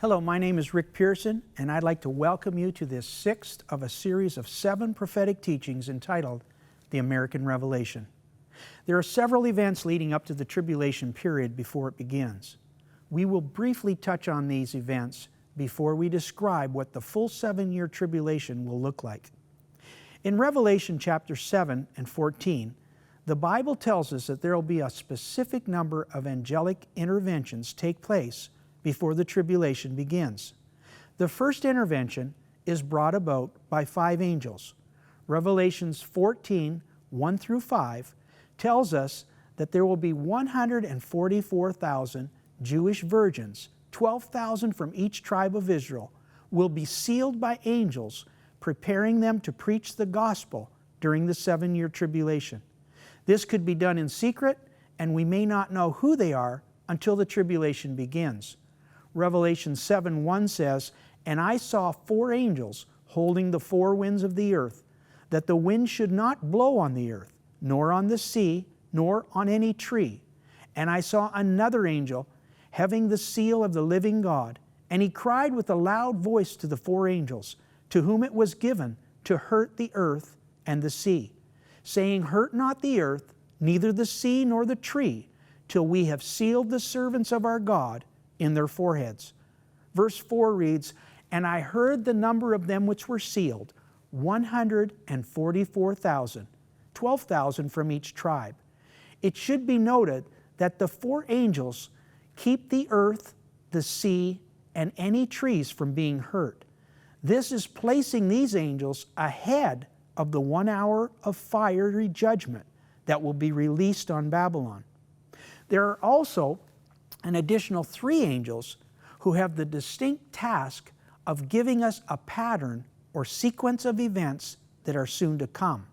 Hello, my name is Rick Pearson, and I'd like to welcome you to this sixth of a series of 7 prophetic teachings entitled The American Revelation. There are several events leading up to the tribulation period before it begins. We will briefly touch on these events before we describe what the full 7-year tribulation will look like. In Revelation chapter 7 and 14, the Bible tells us that there will be a specific number of angelic interventions take place before the tribulation begins. The first intervention is brought about by 5 angels. Revelations 14, 1 through 5 tells us that there will be 144,000 Jewish virgins, 12,000 from each tribe of Israel, will be sealed by angels, preparing them to preach the gospel during the 7-year tribulation. This could be done in secret, and we may not know who they are until the tribulation begins. Revelation 7:1 says, "And I saw 4 angels holding the 4 winds of the earth, that the wind should not blow on the earth, nor on the sea, nor on any tree. And I saw another angel having the seal of the living God, and he cried with a loud voice to the 4 angels, to whom it was given to hurt the earth and the sea, saying, Hurt not the earth, neither the sea nor the tree, till we have sealed the servants of our God in their foreheads." Verse 4 reads, "And I heard the number of them which were sealed, 144,000, 12,000 from each tribe." It should be noted that the 4 angels keep the earth, the sea, and any trees from being hurt. This is placing these angels ahead of the 1 hour of fiery judgment that will be released on Babylon. There are also an additional 3 angels who have the distinct task of giving us a pattern or sequence of events that are soon to come.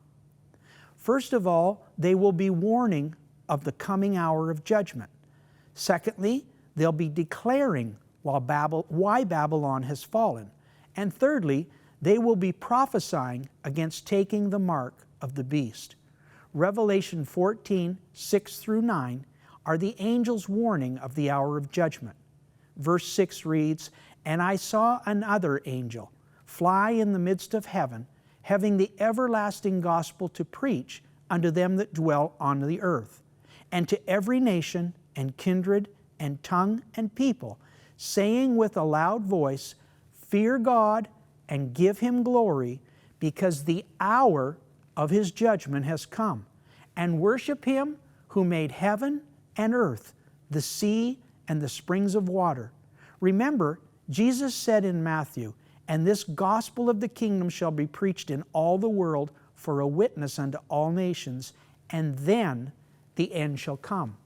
First of all, they will be warning of the coming hour of judgment. Secondly, they'll be declaring why Babylon has fallen. And thirdly, they will be prophesying against taking the mark of the beast. Revelation 14, 6 through 9 are the angels' warning of the hour of judgment. Verse 6 reads, "And I saw another angel fly in the midst of heaven, having the everlasting gospel to preach unto them that dwell on the earth, and to every nation and kindred and tongue and people, saying with a loud voice, Fear God and give Him glory, because the hour of His judgment has come, and worship Him who made heaven and earth, the sea, and the springs of water." Remember, Jesus said in Matthew, "And this gospel of the kingdom shall be preached in all the world for a witness unto all nations, and then the end shall come."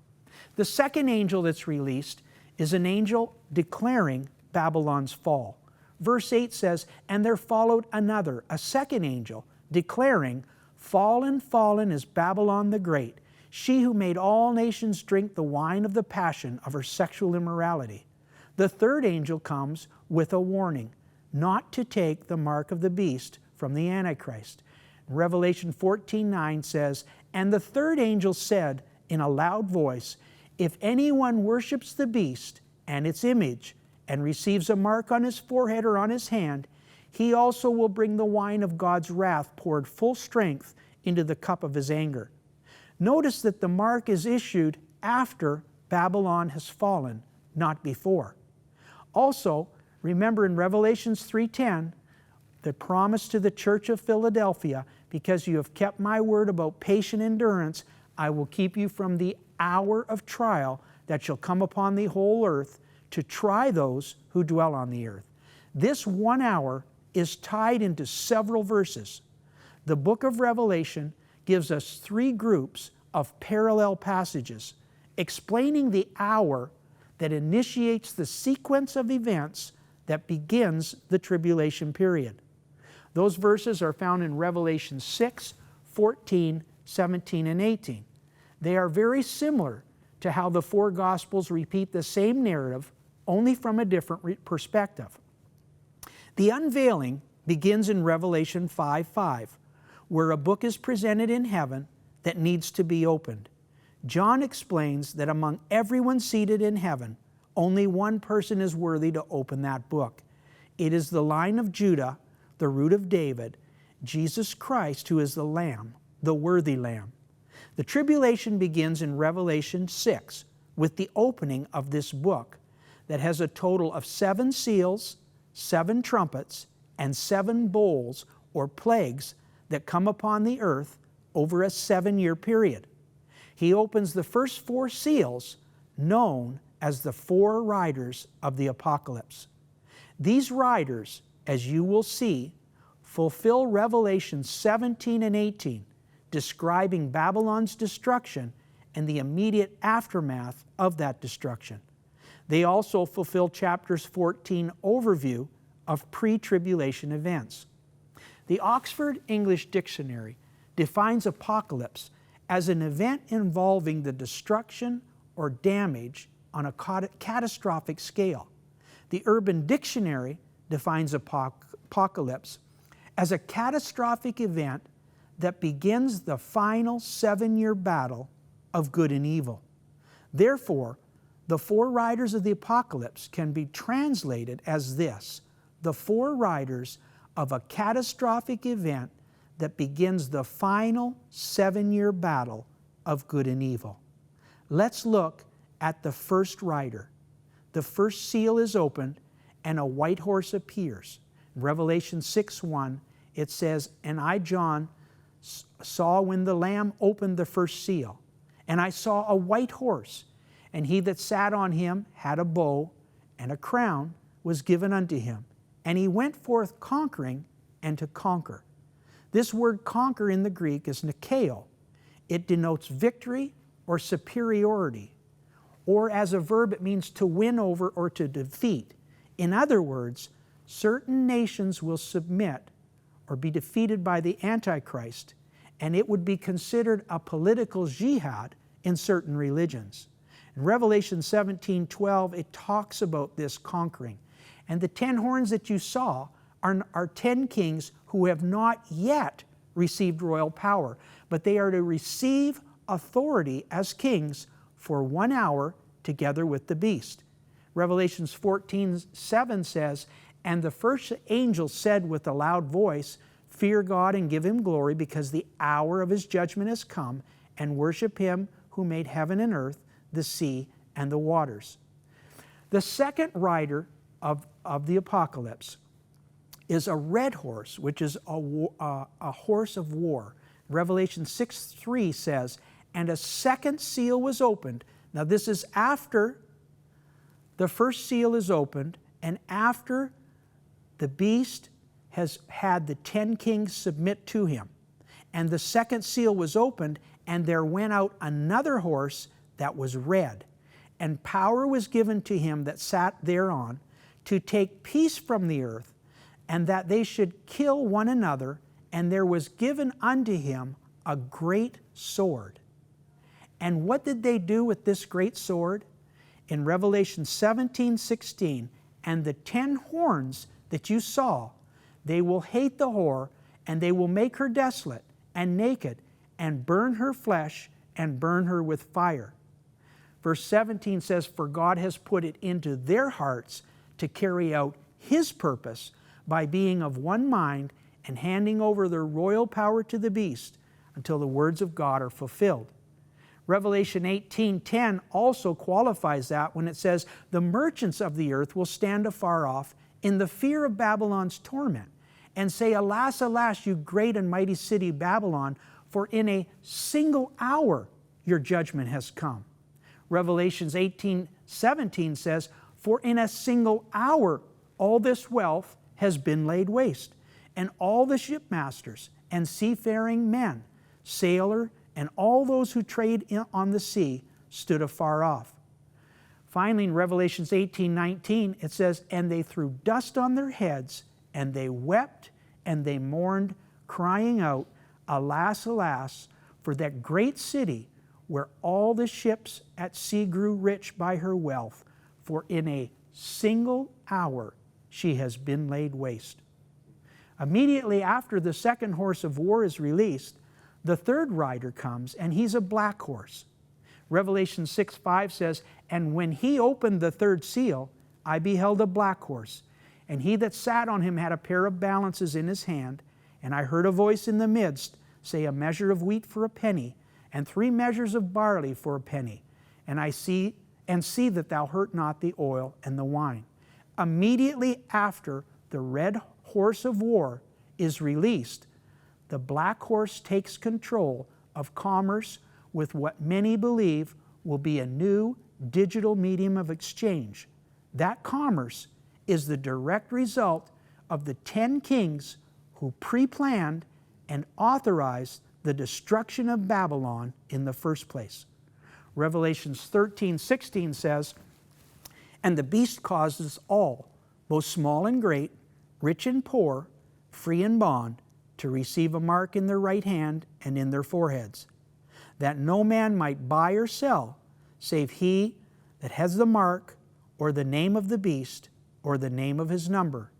The second angel that's released is an angel declaring Babylon's fall. Verse 8 says, "And there followed another, a second angel, declaring, Fallen, fallen is Babylon the Great, she who made all nations drink the wine of the passion of her sexual immorality." The third angel comes with a warning, not to take the mark of the beast from the Antichrist. Revelation 14:9 says, "And the third angel said in a loud voice, If anyone worships the beast and its image, and receives a mark on his forehead or on his hand, he also will bring the wine of God's wrath poured full strength into the cup of His anger." Notice that the mark is issued after Babylon has fallen, not before. Also, remember in Revelation 3:10, the promise to the church of Philadelphia, "Because you have kept my word about patient endurance, I will keep you from the hour of trial that shall come upon the whole earth to try those who dwell on the earth." This 1 hour is tied into several verses. The book of Revelation gives us 3 groups of parallel passages explaining the hour that initiates the sequence of events that begins the tribulation period. Those verses are found in Revelation 6, 14, 17, and 18. They are very similar to how the 4 Gospels repeat the same narrative, only from a different perspective. The unveiling begins in Revelation 5:5, where a book is presented in heaven that needs to be opened. John explains that among everyone seated in heaven, Only one person is worthy to open that book. It is the line of Judah, the root of David, Jesus Christ, who is the Lamb, the worthy Lamb. The tribulation begins in Revelation 6 with the opening of this book that has a total of 7 seals, 7 trumpets, and 7 bowls or plagues that come upon the earth over a 7-year period. He opens the first 4 seals, known as the 4 riders of the apocalypse. These riders, as you will see, fulfill Revelation 17 and 18, describing Babylon's destruction and the immediate aftermath of that destruction. They also fulfill chapters 14 overview of pre-tribulation events. The Oxford English Dictionary defines apocalypse as an event involving the destruction or damage on a catastrophic scale. The Urban Dictionary defines apocalypse as a catastrophic event that begins the final 7-year battle of good and evil. Therefore, the 4 riders of the apocalypse can be translated as this: the 4 riders of a catastrophic event that begins the final 7-year battle of good and evil. Let's look at the first rider. The first seal is opened and a white horse appears. In Revelation 6:1, it says, "And I, John, saw when the Lamb opened the first seal, and I saw a white horse, and he that sat on him had a bow, and a crown was given unto him. And he went forth conquering and to conquer." This word conquer in the Greek is nikeo. It denotes victory or superiority. Or as a verb, it means to win over or to defeat. In other words, certain nations will submit or be defeated by the Antichrist, and it would be considered a political jihad in certain religions. In Revelation 17:12, it talks about this conquering. And the 10 horns that you saw are 10 kings who have not yet received royal power, but they are to receive authority as kings for 1 hour together with the beast. Revelations 14:7 says, "And the first angel said with a loud voice, Fear God and give him glory, because the hour of his judgment has come, and worship him who made heaven and earth, the sea, and the waters." The second rider of the apocalypse is a red horse, which is a horse of war. Revelation 6:3 says, "And a second seal was opened." Now this is after the first seal is opened and after the beast has had the 10 kings submit to him. And the second seal was opened, and there went out another horse that was red. And power was given to him that sat thereon to take peace from the earth, and that they should kill one another. And there was given unto him a great sword. And what did they do with this great sword? In Revelation 17:16, "And the 10 horns that you saw, they will hate the whore, and they will make her desolate and naked, and burn her flesh, and burn her with fire." Verse 17 says, "For God has put it into their hearts to carry out his purpose by being of one mind and handing over their royal power to the beast until the words of God are fulfilled." Revelation 18:10 also qualifies that when it says, "The merchants of the earth will stand afar off in the fear of Babylon's torment, and say, Alas, alas, you great and mighty city Babylon, for in a single hour your judgment has come." Revelations 18:17 says, "For in a single hour all this wealth has been laid waste, and all the shipmasters and seafaring men, sailor, and all those who trade on the sea stood afar off." Finally, in Revelations 18:19, it says, "And they threw dust on their heads, and they wept, and they mourned, crying out, Alas, alas, for that great city, where all the ships at sea grew rich by her wealth, for in a single hour she has been laid waste." Immediately after the second horse of war is released, the third rider comes, and he's a black horse. Revelation 6:5 says, "And when he opened the third seal, I beheld a black horse, and he that sat on him had a pair of balances in his hand, and I heard a voice in the midst say, a measure of wheat for a penny, and 3 measures of barley for a penny. And see that thou hurt not the oil and the wine." Immediately after the red horse of war is released, the black horse takes control of commerce with what many believe will be a new digital medium of exchange. That commerce is the direct result of the 10 kings who pre-planned and authorized the destruction of Babylon in the first place. Revelations 13:16 says, "And the beast causes all, both small and great, rich and poor, free and bond, to receive a mark in their right hand and in their foreheads, that no man might buy or sell, save he that has the mark, or the name of the beast, or the name of his number.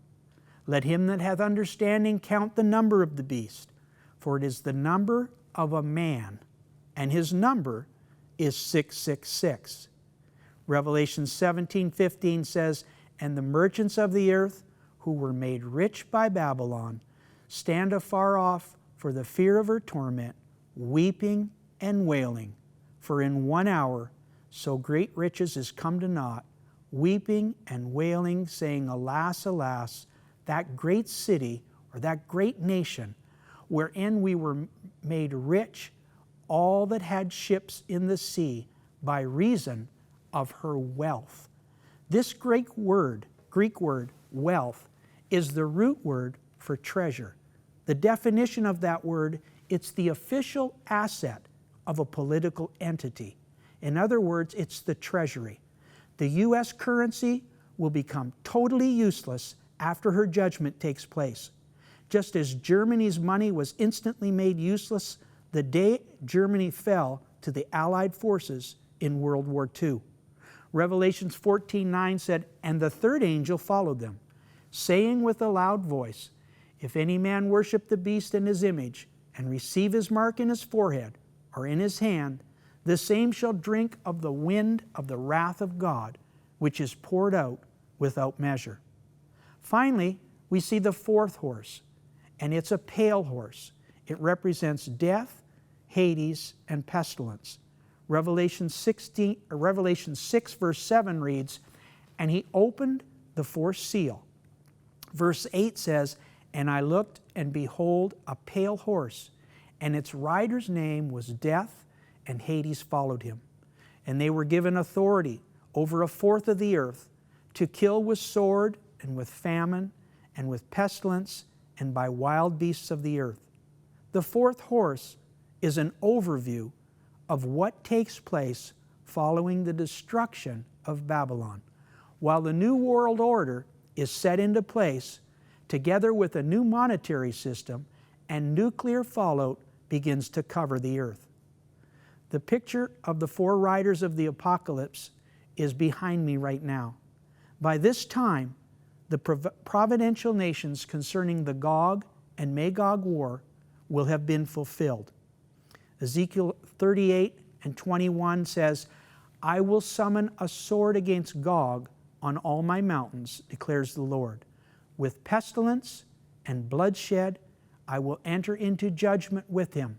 Let him that hath understanding count the number of the beast, for it is the number of a man, and his number is 666. Revelation 17:15 says, "And the merchants of the earth, who were made rich by Babylon, stand afar off for the fear of her torment, weeping and wailing. For in 1 hour so great riches is come to naught, weeping and wailing, saying, Alas, alas, that great city, or that great nation, wherein we were made rich, all that had ships in the sea, by reason of her wealth." This Greek word, wealth, is the root word for treasure. The definition of that word, it's the official asset of a political entity. In other words, it's the treasury. The U.S. currency will become totally useless after her judgment takes place. Just as Germany's money was instantly made useless the day Germany fell to the Allied forces in World War II. Revelations 14:9 said, "And the third angel followed them, saying with a loud voice, If any man worship the beast and his image, and receive his mark in his forehead or in his hand, the same shall drink of the wind of the wrath of God, which is poured out without measure." Finally, we see the fourth horse, and it's a pale horse. It represents death, Hades, and pestilence. Revelation 6 verse 7 reads, "And he opened the fourth seal." Verse 8 says, "And I looked, and behold, a pale horse, and its rider's name was Death, and Hades followed him. And they were given authority over a fourth of the earth, to kill with sword, and with famine, and with pestilence, and by wild beasts of the earth." The fourth horse is an overview of what takes place following the destruction of Babylon. While the New World Order is set into place, together with a new monetary system, and nuclear fallout begins to cover the earth. The picture of the 4 riders of the apocalypse is behind me right now. By this time, the providential nations concerning the Gog and Magog war will have been fulfilled. Ezekiel 38:21 says, "I will summon a sword against Gog on all my mountains, declares the Lord. With pestilence and bloodshed I will enter into judgment with him.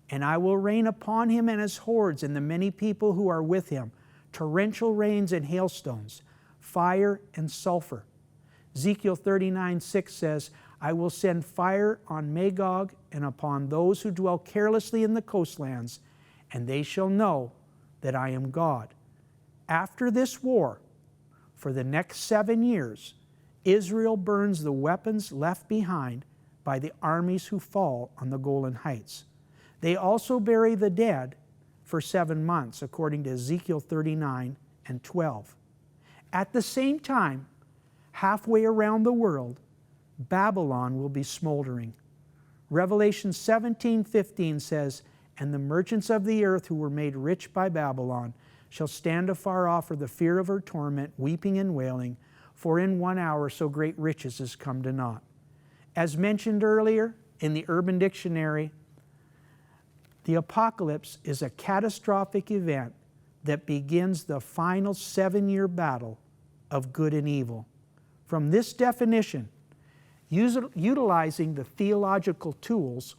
And I will rain upon him and his hordes and the many people who are with him, torrential rains and hailstones, fire and sulfur." Ezekiel 39:6 says, "I will send fire on Magog and upon those who dwell carelessly in the coastlands, and they shall know that I am God." After this war, for the next 7 years, Israel burns the weapons left behind by the armies who fall on the Golan Heights. They also bury the dead for 7 months, according to Ezekiel 39:12. At the same time, halfway around the world, Babylon will be smoldering. Revelation 17:15 says, "And the merchants of the earth who were made rich by Babylon shall stand afar off for the fear of her torment, weeping and wailing, for in 1 hour so great riches is come to naught." As mentioned earlier in the Urban Dictionary, the apocalypse is a catastrophic event that begins the final 7-year battle of good and evil. From this definition, utilizing the theological tools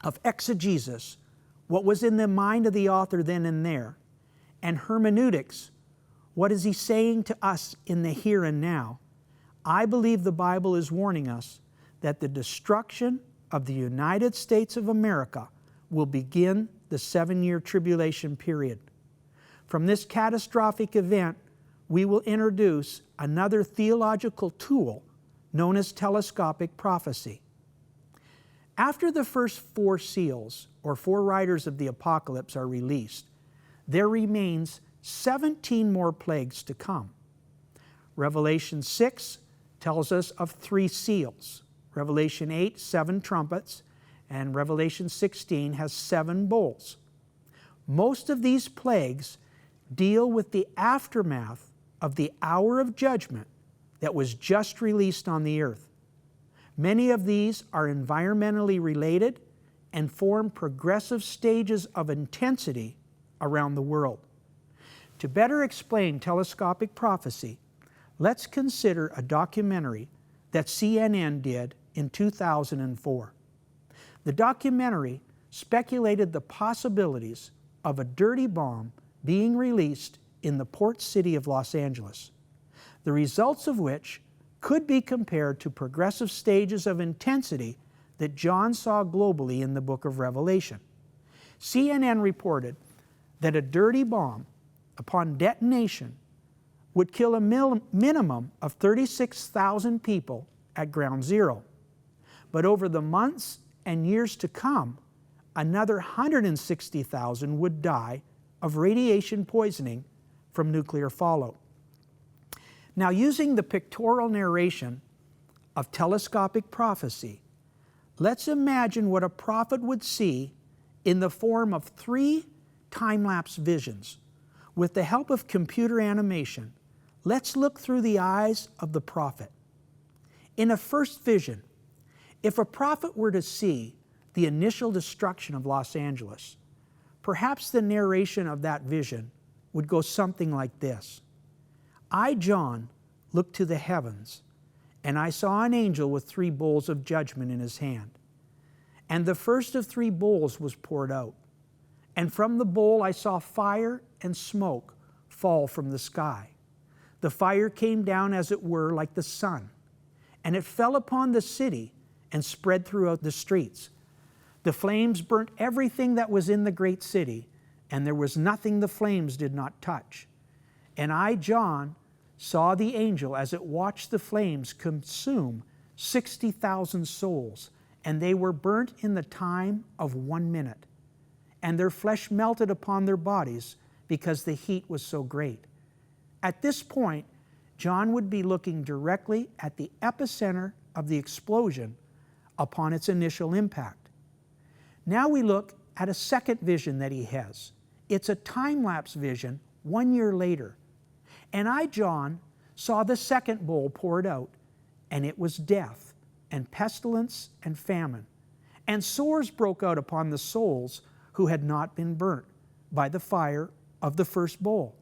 of exegesis, what was in the mind of the author then and there, and hermeneutics, what is he saying to us in the here and now, I believe the Bible is warning us that the destruction of the United States of America will begin the 7-year tribulation period. From this catastrophic event, we will introduce another theological tool known as telescopic prophecy. After the first 4 seals, or 4 riders of the apocalypse, are released, there remains 17 more plagues to come. Revelation 6 tells us of 3 seals. Revelation 8, 7 trumpets, and Revelation 16 has 7 bowls. Most of these plagues deal with the aftermath of the hour of judgment that was just released on the earth. Many of these are environmentally related and form progressive stages of intensity around the world. To better explain telescopic prophecy, let's consider a documentary that CNN did in 2004. The documentary speculated the possibilities of a dirty bomb being released in the port city of Los Angeles, the results of which could be compared to progressive stages of intensity that John saw globally in the book of Revelation. CNN reported that a dirty bomb, upon detonation, would kill a minimum of 36,000 people at ground zero. But over the months and years to come, another 160,000 would die of radiation poisoning from nuclear fallout. Now, using the pictorial narration of telescopic prophecy, let's imagine what a prophet would see in the form of 3 time-lapse visions. With the help of computer animation, let's look through the eyes of the prophet. In a first vision, if a prophet were to see the initial destruction of Los Angeles, perhaps the narration of that vision would go something like this. I, John, looked to the heavens, and I saw an angel with 3 bowls of judgment in his hand. And the first of 3 bowls was poured out. And from the bowl I saw fire and smoke fall from the sky. The fire came down as it were like the sun, and it fell upon the city and spread throughout the streets. The flames burnt everything that was in the great city, and there was nothing the flames did not touch. And I, John, saw the angel as it watched the flames consume 60,000 souls, and they were burnt in the time of 1 minute. And their flesh melted upon their bodies because the heat was so great. At this point, John would be looking directly at the epicenter of the explosion upon its initial impact. Now we look at a second vision that he has. It's a time-lapse vision 1 year later. And I, John, saw the second bowl poured out, and it was death, and pestilence, and famine. And sores broke out upon the souls who had not been burnt by the fire of the first bowl.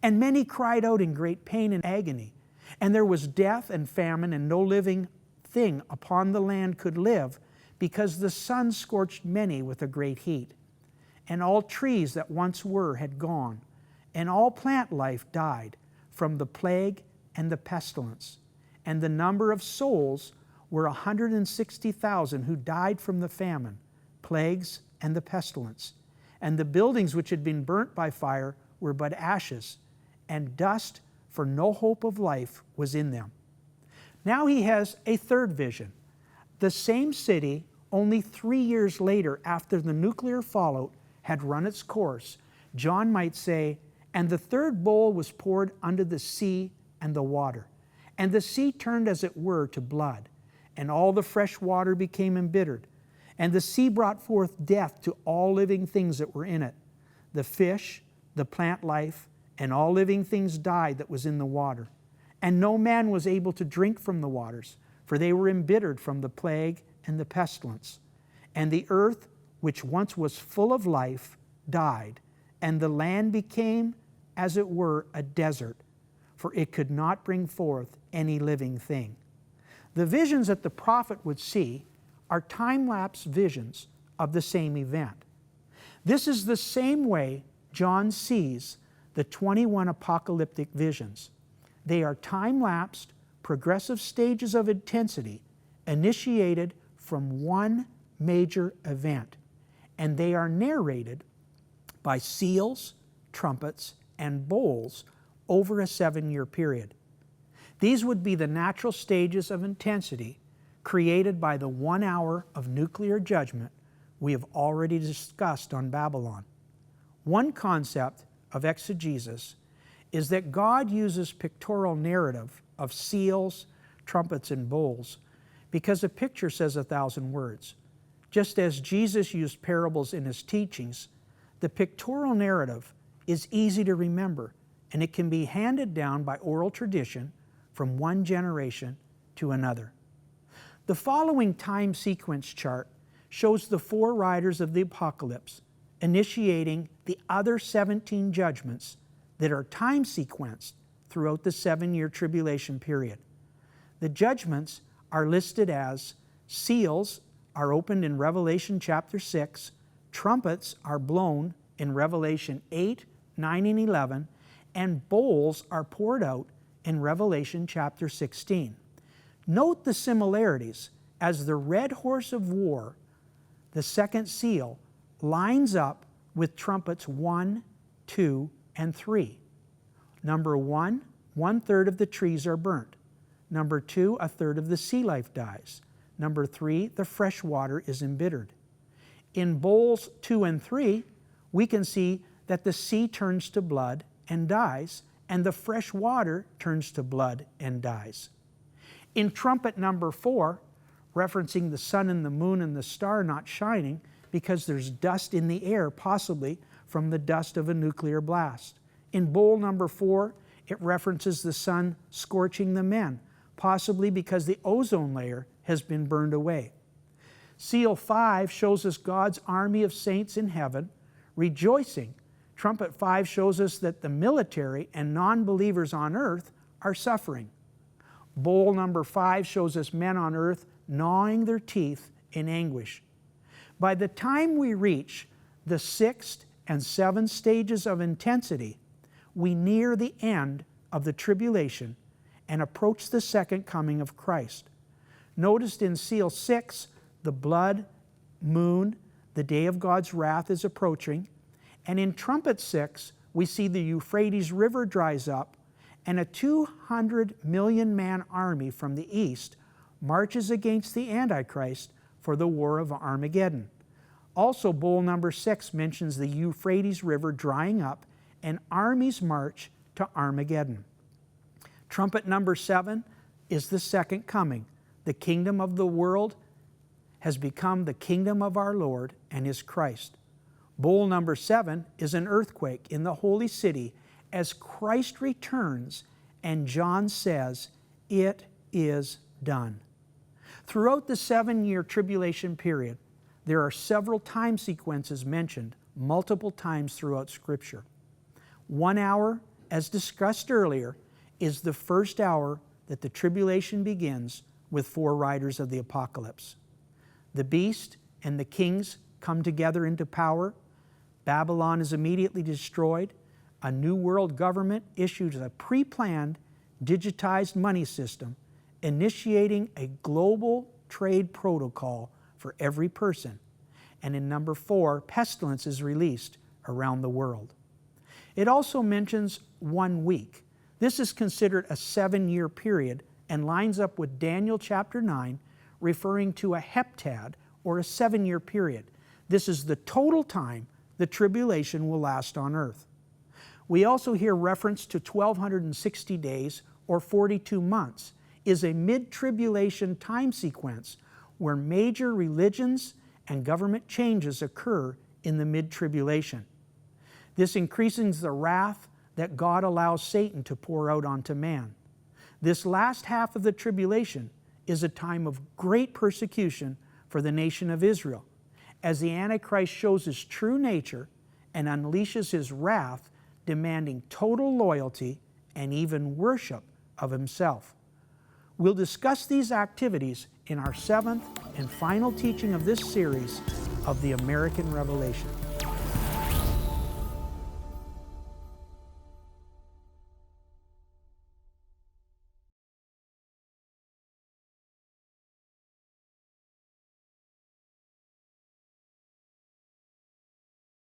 And many cried out in great pain and agony. And there was death and famine, and no living thing upon the land could live, because the sun scorched many with a great heat. And all trees that once were had gone, and all plant life died from the plague and the pestilence. And the number of souls were 160,000 who died from the famine, plagues, and the pestilence. And the buildings which had been burnt by fire were but ashes, and dust, for no hope of life was in them. Now he has a third vision. The same city, only 3 years later, after the nuclear fallout had run its course, John might say, and the third bowl was poured unto the sea and the water. And the sea turned as it were to blood, and all the fresh water became embittered. And the sea brought forth death to all living things that were in it. The fish, the plant life, and all living things died that was in the water. And no man was able to drink from the waters, for they were embittered from the plague and the pestilence. And the earth, which once was full of life, died, and the land became, as it were, a desert, for it could not bring forth any living thing. The visions that the prophet would see are time-lapse visions of the same event. This is the same way John sees the 21 apocalyptic visions. They are time-lapsed, progressive stages of intensity initiated from one major event, and they are narrated by seals, trumpets, and bowls over a 7-year period. These would be the natural stages of intensity created by the 1 hour of nuclear judgment we have already discussed on Babylon. One concept of exegesis is that God uses pictorial narrative of seals, trumpets, and bowls because a picture says 1,000 words. Just as Jesus used parables in his teachings, the pictorial narrative is easy to remember, and it can be handed down by oral tradition from one generation to another. The following time sequence chart shows the 4 riders of the apocalypse initiating the other 17 judgments that are time sequenced throughout the 7-year tribulation period. The judgments are listed as seals are opened in Revelation chapter 6, trumpets are blown in Revelation 8, 9, and 11, and bowls are poured out in Revelation chapter 16. Note the similarities as the red horse of war, the second seal, lines up with trumpets 1, 2, and 3. Number 1, 1/3 of the trees are burnt. Number 2, 1/3 of the sea life dies. Number 3, the fresh water is embittered. In bowls 2 and 3, we can see that the sea turns to blood and dies, and the fresh water turns to blood and dies. In trumpet number 4, referencing the sun and the moon and the star not shining because there's dust in the air, possibly from the dust of a nuclear blast. In bowl number 4, it references the sun scorching the men, possibly because the ozone layer has been burned away. Seal 5 shows us God's army of saints in heaven rejoicing. Trumpet 5 shows us that the military and non-believers on earth are suffering. Bowl number 5 shows us men on earth gnawing their teeth in anguish. By the time we reach the 6th and 7th stages of intensity, we near the end of the tribulation and approach the second coming of Christ. Noticed in seal 6, the blood moon, the day of God's wrath is approaching, and in trumpet 6, we see the Euphrates River dries up and a 200 million man army from the east marches against the Antichrist for the war of Armageddon. Also, bowl number 6 mentions the Euphrates River drying up and armies march to Armageddon. Trumpet number 7 is the second coming. The kingdom of the world has become the kingdom of our Lord and His Christ. Bowl number 7 is an earthquake in the holy city as Christ returns, and John says, "It is done." Throughout the 7-year tribulation period, there are several time sequences mentioned multiple times throughout Scripture. 1 hour, as discussed earlier, is the first hour that the tribulation begins with 4 riders of the apocalypse. The beast and the kings come together into power. Babylon is immediately destroyed. A new world government issues a pre-planned, digitized money system, initiating a global trade protocol for every person. And in number 4, pestilence is released around the world. It also mentions 1 week. This is considered a 7-year period and lines up with Daniel chapter 9, referring to a heptad, or a 7-year period. This is the total time the tribulation will last on earth. We also hear reference to 1,260 days, or 42 months, is a mid-tribulation time sequence where major religions and government changes occur in the mid-tribulation. This increases the wrath that God allows Satan to pour out onto man. This last half of the tribulation is a time of great persecution for the nation of Israel, as the Antichrist shows his true nature and unleashes his wrath, demanding total loyalty and even worship of himself. We'll discuss these activities in our 7th and final teaching of this series of the American Revelation.